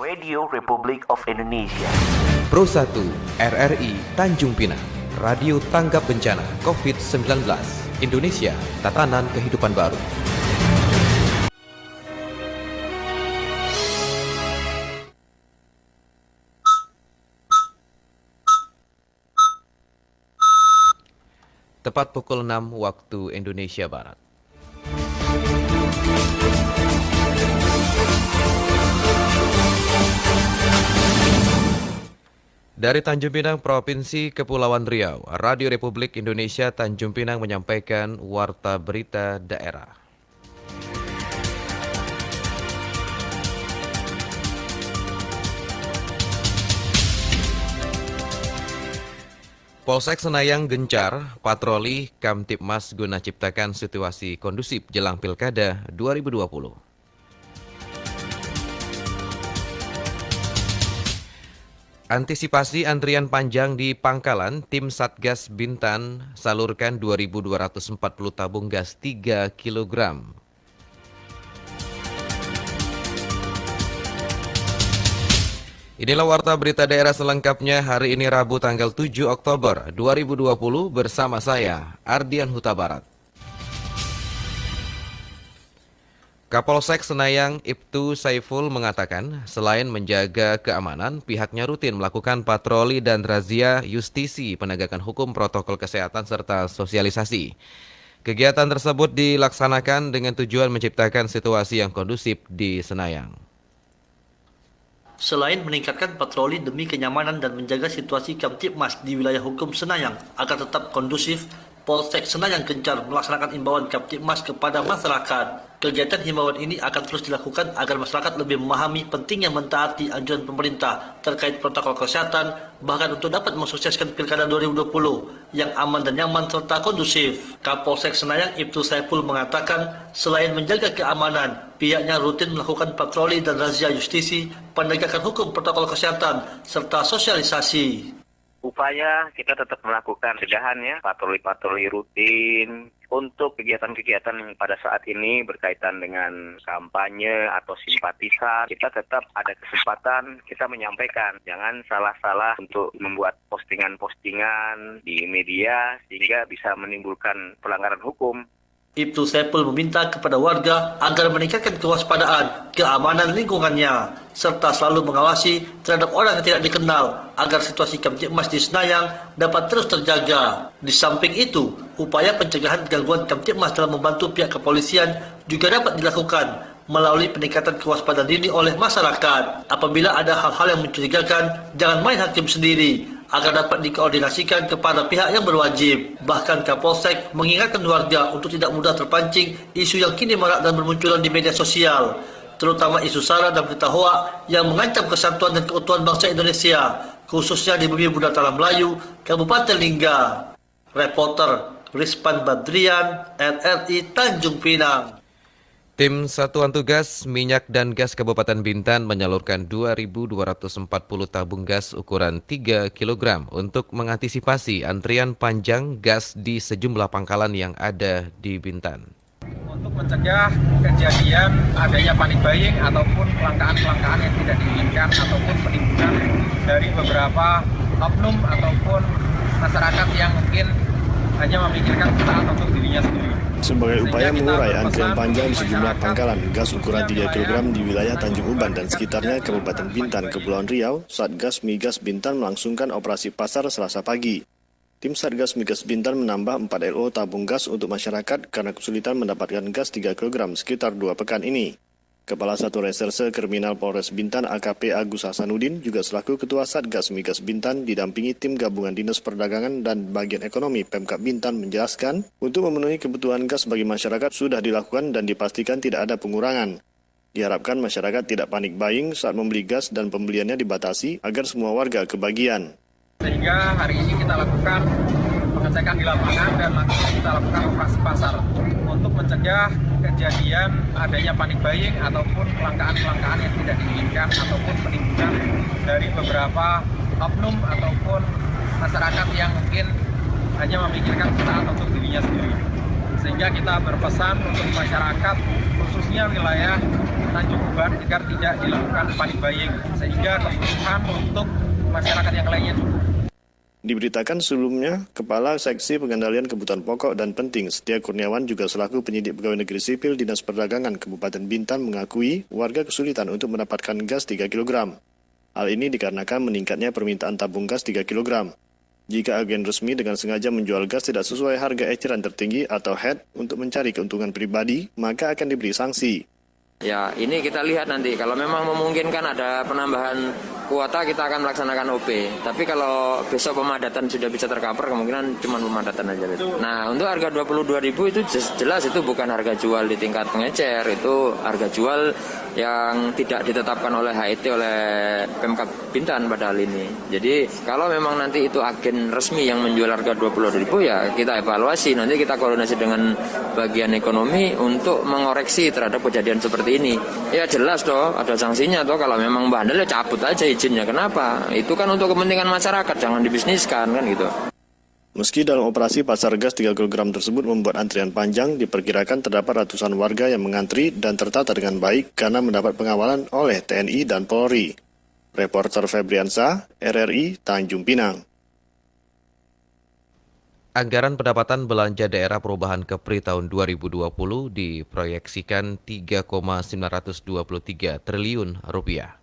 Radio Republik of Indonesia. Pro 1 RRI Tanjung Pinang, Radio Tanggap Bencana COVID-19. Indonesia, tatanan kehidupan baru. Tepat pukul 6 waktu Indonesia Barat. Dari Tanjung Pinang, Provinsi Kepulauan Riau, Radio Republik Indonesia Tanjung Pinang menyampaikan warta berita daerah. Polsek Senayang gencar patroli Kamtibmas guna ciptakan situasi kondusif jelang Pilkada 2020. Antisipasi antrian panjang di Pangkalan, tim Satgas Bintan salurkan 2.240 tabung gas 3 kg. Inilah warta berita daerah selengkapnya hari ini Rabu tanggal 7 Oktober 2020 bersama saya, Ardian Huta Barat. Kapolsek Senayang Ibtu Saiful mengatakan, selain menjaga keamanan, pihaknya rutin melakukan patroli dan razia justisi penegakan hukum protokol kesehatan serta sosialisasi. Kegiatan tersebut dilaksanakan dengan tujuan menciptakan situasi yang kondusif di Senayang. Selain meningkatkan patroli demi kenyamanan dan menjaga situasi Kamtibmas di wilayah hukum Senayang agar tetap kondusif, Polsek Senayang gencar melaksanakan imbauan Kamtibmas kepada masyarakat. Kegiatan himbauan ini akan terus dilakukan agar masyarakat lebih memahami pentingnya mentaati anjuran pemerintah terkait protokol kesehatan, bahkan untuk dapat mensukseskan Pilkada 2020 yang aman dan nyaman serta kondusif. Kapolsek Senayang Ibtu Saiful mengatakan, selain menjaga keamanan, pihaknya rutin melakukan patroli dan razia justisi, penegakan hukum protokol kesehatan, serta sosialisasi. Upaya kita tetap melakukan pencegahan ya, patroli-patroli rutin untuk kegiatan-kegiatan yang pada saat ini berkaitan dengan kampanye atau simpatisan. Kita tetap ada kesempatan kita menyampaikan, jangan salah-salah untuk membuat postingan-postingan di media sehingga bisa menimbulkan pelanggaran hukum. Ibtu Saiful meminta kepada warga agar meningkatkan kewaspadaan, keamanan lingkungannya, serta selalu mengawasi terhadap orang yang tidak dikenal agar situasi Kamtibmas di Senayang dapat terus terjaga. Di samping itu, upaya pencegahan gangguan Kamtibmas dalam membantu pihak kepolisian juga dapat dilakukan melalui peningkatan kewaspadaan dini oleh masyarakat. Apabila ada hal-hal yang mencurigakan, jangan main hakim sendiri, agar dapat dikoordinasikan kepada pihak yang berwajib. Bahkan Kapolsek mengingatkan warga untuk tidak mudah terpancing isu yang kini marak dan bermunculan di media sosial, terutama isu sara dan berita hoak yang mengancam kesatuan dan keutuhan bangsa Indonesia, khususnya di bumi Budatala Melayu, Kabupaten Lingga. Reporter Rizpan Badrian, RRI Tanjung Pinang. Tim Satuan Tugas Minyak dan Gas Kabupaten Bintan menyalurkan 2.240 tabung gas ukuran 3 kg untuk mengantisipasi antrian panjang gas di sejumlah pangkalan yang ada di Bintan. Untuk mencegah kejadian adanya panic buying ataupun kelangkaan-kelangkaan yang tidak diinginkan ataupun penimbunan dari beberapa oknum ataupun masyarakat yang mungkin hanya memikirkan sesaat untuk dirinya sendiri. Sebagai upaya mengurai antrian panjang di sejumlah pangkalan gas ukuran 3 kg di wilayah Tanjung Uban dan sekitarnya Kabupaten Bintan, Kepulauan Riau, Satgas Migas Bintan melangsungkan operasi pasar Selasa pagi. Tim Satgas Migas Bintan menambah 4 LO tabung gas untuk masyarakat karena kesulitan mendapatkan gas 3 kg sekitar 2 pekan ini. Kepala Satu Reserse Kriminal Polres Bintan AKP Agus Hasanuddin juga selaku Ketua Satgas Migas Bintan didampingi tim gabungan Dinas Perdagangan dan Bagian Ekonomi Pemkab Bintan menjelaskan untuk memenuhi kebutuhan gas bagi masyarakat sudah dilakukan dan dipastikan tidak ada pengurangan. Diharapkan masyarakat tidak panik buying saat membeli gas dan pembeliannya dibatasi agar semua warga kebagian. Sehingga hari ini kita lakukan pengecekan di lapangan dan nanti kita lakukan operasi pasar untuk mencegah kejadian adanya panic buying ataupun kelangkaan-kelangkaan yang tidak diinginkan ataupun penimbunan dari beberapa oknum ataupun masyarakat yang mungkin hanya memikirkan sesaat untuk dirinya sendiri. Sehingga kita berpesan untuk masyarakat khususnya wilayah Tanjung Uban agar tidak dilakukan panic buying, sehingga kebutuhan untuk masyarakat yang lainnya cukup. Diberitakan sebelumnya, Kepala Seksi Pengendalian Kebutuhan Pokok dan Penting Setia Kurniawan juga selaku penyidik pegawai negeri sipil Dinas Perdagangan Kabupaten Bintan mengakui warga kesulitan untuk mendapatkan gas 3 kg. Hal ini dikarenakan meningkatnya permintaan tabung gas 3 kg. Jika agen resmi dengan sengaja menjual gas tidak sesuai harga eceran tertinggi atau HET untuk mencari keuntungan pribadi, maka akan diberi sanksi. Ya, ini kita lihat nanti. Kalau memang memungkinkan ada penambahan kuota, kita akan melaksanakan OP. Tapi kalau besok pemadatan sudah bisa tercover, kemungkinan cuma pemadatan aja. Nah, untuk harga 22.000 itu jelas itu bukan harga jual di tingkat pengecer. Itu harga jual yang tidak ditetapkan oleh HIT, oleh Pemkab Bintan pada hal ini. Jadi, kalau memang nanti itu agen resmi yang menjual harga 20.000, ya kita evaluasi. Nanti kita koordinasi dengan bagian ekonomi untuk mengoreksi terhadap kejadian seperti ini. Ya jelas toh, ada sanksinya toh, kalau memang bandel ya cabut aja izinnya. Kenapa? Itu kan untuk kepentingan masyarakat, jangan dibisniskan kan gitu. Meski dalam operasi pasar gas 3 kg tersebut membuat antrian panjang, diperkirakan terdapat ratusan warga yang mengantri dan tertata dengan baik karena mendapat pengawalan oleh TNI dan Polri. Reporter Febriansa, RRI, Tanjung Pinang. Anggaran pendapatan belanja daerah perubahan Kepri tahun 2020 diproyeksikan 3,923 triliun rupiah.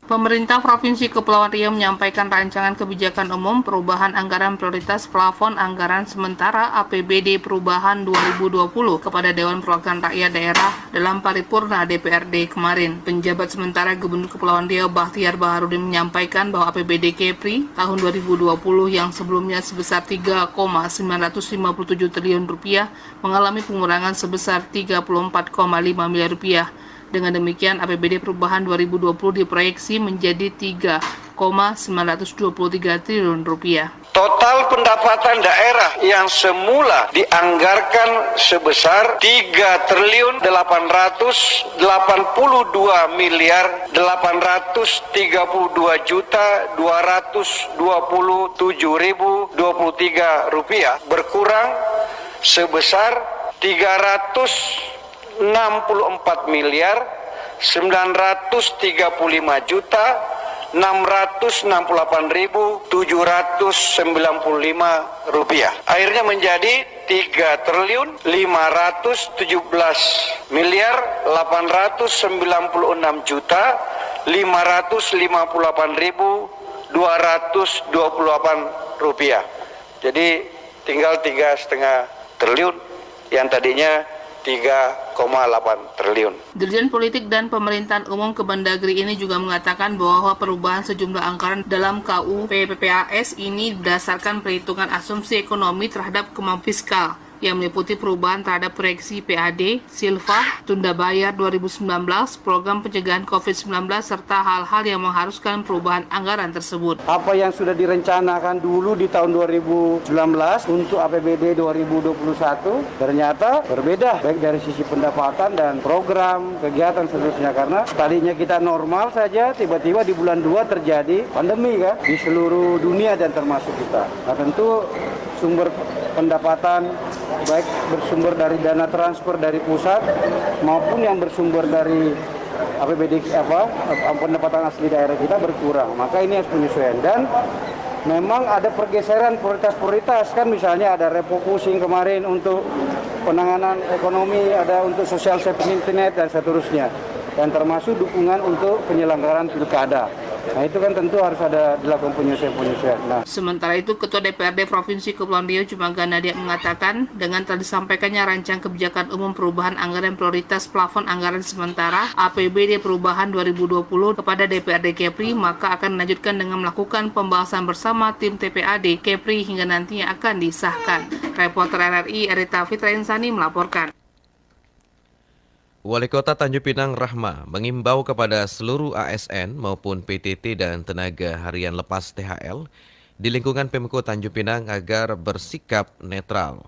Pemerintah Provinsi Kepulauan Riau menyampaikan rancangan kebijakan umum perubahan anggaran prioritas plafon anggaran sementara APBD perubahan 2020 kepada Dewan Perwakilan Rakyat Daerah dalam paripurna DPRD kemarin. Penjabat sementara Gubernur Kepulauan Riau Bahtiar Baharudin menyampaikan bahwa APBD Kepri tahun 2020 yang sebelumnya sebesar 3,957 triliun rupiah mengalami pengurangan sebesar 34,5 miliar rupiah. Dengan demikian, APBD perubahan 2020 diproyeksi menjadi 3,923 triliun rupiah. Total pendapatan daerah yang semula dianggarkan sebesar 3.832.227.023 rupiah berkurang sebesar 3.4.935.795 rupiah. Akhirnya menjadi 3.817.858.228 rupiah. Jadi tinggal 3,5 triliun yang tadinya 3,8 triliun. Dirjen Politik dan Pemerintahan Umum Kemendagri ini juga mengatakan bahwa perubahan sejumlah anggaran dalam KU PPAS ini berdasarkan perhitungan asumsi ekonomi terhadap kemampuan fiskal yang meliputi perubahan terhadap proyeksi PAD, Silva, tunda bayar 2019, program pencegahan COVID-19, serta hal-hal yang mengharuskan perubahan anggaran tersebut. Apa yang sudah direncanakan dulu di tahun 2019 untuk APBD 2021 ternyata berbeda, baik dari sisi pendapatan dan program, kegiatan seterusnya. Karena tadinya kita normal saja, tiba-tiba di bulan 2 terjadi pandemi kan di seluruh dunia dan termasuk kita. Nah tentu sumber pendapatan baik bersumber dari dana transfer dari pusat maupun yang bersumber dari APBD pendapatan asli daerah kita berkurang. Maka ini harus penyesuaian dan memang ada pergeseran prioritas-prioritas kan, misalnya ada refocusing kemarin untuk penanganan ekonomi, ada untuk social safety net dan seterusnya, dan termasuk dukungan untuk penyelenggaraan pilkada. Nah itu kan tentu harus ada dilakukan penyesuaian. Nah. Sementara itu, Ketua DPRD Provinsi Kepulauan Riau Jumaga Nadia mengatakan dengan telah disampaikannya rancang kebijakan umum perubahan anggaran prioritas plafon anggaran sementara APBD perubahan 2020 kepada DPRD Kepri, maka akan dilanjutkan dengan melakukan pembahasan bersama tim TPAD Kepri hingga nantinya akan disahkan. Reporter RRI Arita Fitra Insani melaporkan. Wali Kota Tanjung Pinang Rahma mengimbau kepada seluruh ASN maupun PTT dan tenaga harian lepas THL di lingkungan Pemko Tanjung Pinang agar bersikap netral.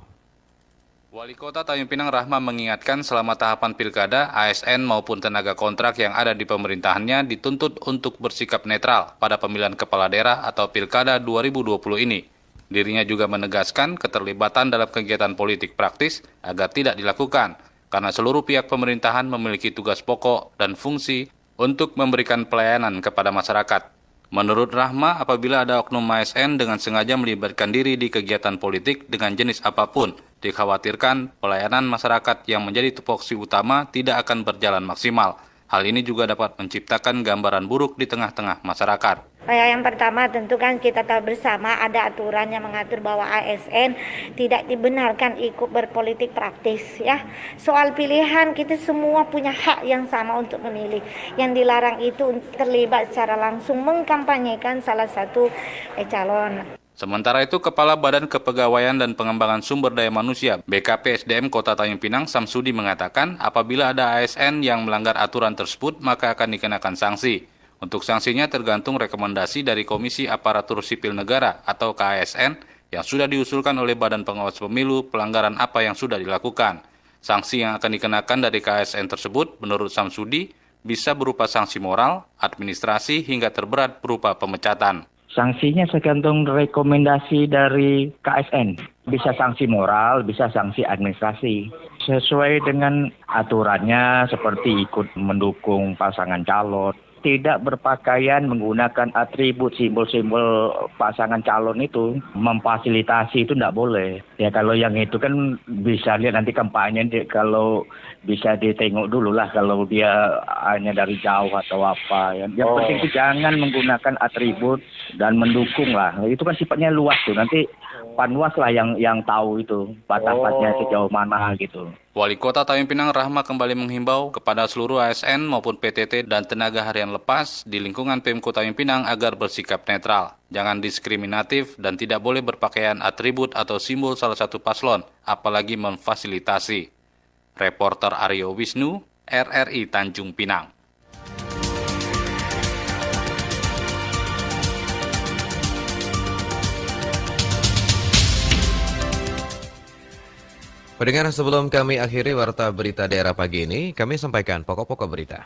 Wali Kota Tanjung Pinang Rahma mengingatkan selama tahapan pilkada, ASN maupun tenaga kontrak yang ada di pemerintahannya dituntut untuk bersikap netral pada pemilihan kepala daerah atau pilkada 2020 ini. Dirinya juga menegaskan keterlibatan dalam kegiatan politik praktis agar tidak dilakukan. karena seluruh pihak pemerintahan memiliki tugas pokok dan fungsi untuk memberikan pelayanan kepada masyarakat. Menurut Rahma, apabila ada oknum ASN dengan sengaja melibatkan diri di kegiatan politik dengan jenis apapun, dikhawatirkan pelayanan masyarakat yang menjadi tupoksi utama tidak akan berjalan maksimal. Hal ini juga dapat menciptakan gambaran buruk di tengah-tengah masyarakat. Yang pertama tentu kan kita tahu bersama ada aturan yang mengatur bahwa ASN tidak dibenarkan ikut berpolitik praktis ya. Soal pilihan kita semua punya hak yang sama untuk memilih. Yang dilarang itu terlibat secara langsung mengkampanyekan salah satu calon. Sementara itu, Kepala Badan Kepegawaian dan Pengembangan Sumber Daya Manusia BKP SDM Kota Tanjung Pinang Samsudi mengatakan apabila ada ASN yang melanggar aturan tersebut maka akan dikenakan sanksi. Untuk sanksinya tergantung rekomendasi dari Komisi Aparatur Sipil Negara atau KASN yang sudah diusulkan oleh Badan Pengawas Pemilu pelanggaran apa yang sudah dilakukan. Sanksi yang akan dikenakan dari KASN tersebut menurut Samsudi bisa berupa sanksi moral, administrasi hingga terberat berupa pemecatan. Sanksinya tergantung rekomendasi dari KSN. Bisa sanksi moral, bisa sanksi administrasi. Sesuai dengan aturannya seperti ikut mendukung pasangan calon. Tidak berpakaian menggunakan atribut simbol-simbol pasangan calon itu. Memfasilitasi itu tidak boleh. Ya kalau yang itu kan bisa lihat nanti kampanye. Kalau bisa ditengok dulu lah kalau dia hanya dari jauh atau apa. Yang penting itu jangan menggunakan atribut dan mendukung lah. Itu kan sifatnya luas tuh. Nanti Panwas lah yang tahu itu batas-batasnya sejauh mana gitu. Wali Kota Tanjung Pinang Rahma kembali menghimbau kepada seluruh ASN maupun PTT dan tenaga harian lepas di lingkungan Pemko Tanjung Pinang agar bersikap netral. Jangan diskriminatif dan tidak boleh berpakaian atribut atau simbol salah satu paslon, apalagi memfasilitasi. Reporter Aryo Wisnu, RRI Tanjung Pinang. Pendengar, sebelum kami akhiri warta berita daerah pagi ini, kami sampaikan pokok-pokok berita.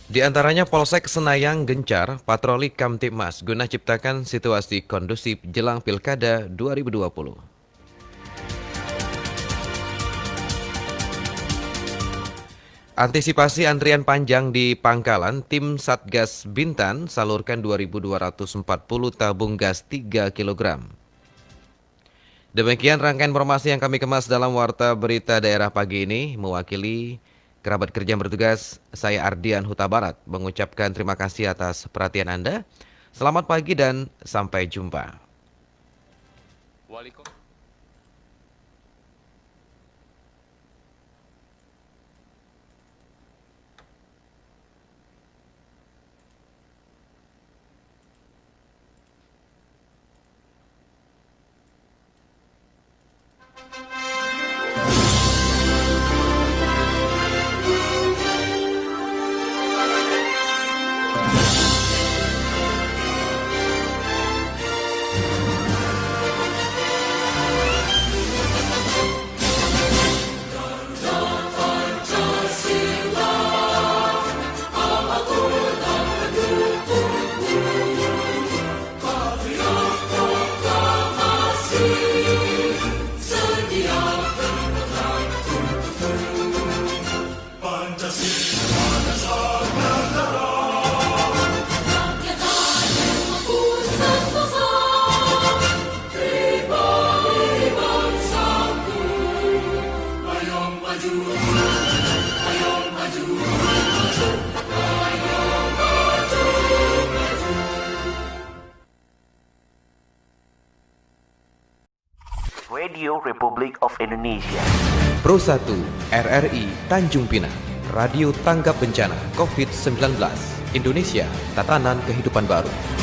Di antaranya Polsek Senayang gencar patroli Kamtibmas guna ciptakan situasi kondusif jelang Pilkada 2020. Antisipasi antrian panjang di pangkalan, tim Satgas Bintan salurkan 2.240 tabung gas 3 kg. Demikian rangkaian informasi yang kami kemas dalam Warta Berita Daerah pagi ini. Mewakili kerabat kerja yang bertugas, saya Ardian Huta Barat mengucapkan terima kasih atas perhatian Anda. Selamat pagi dan sampai jumpa. Radio Republik of Indonesia. Pro 1 RRI Tanjung Pinang, Radio Tanggap Bencana COVID-19, Indonesia, Tatanan Kehidupan Baru.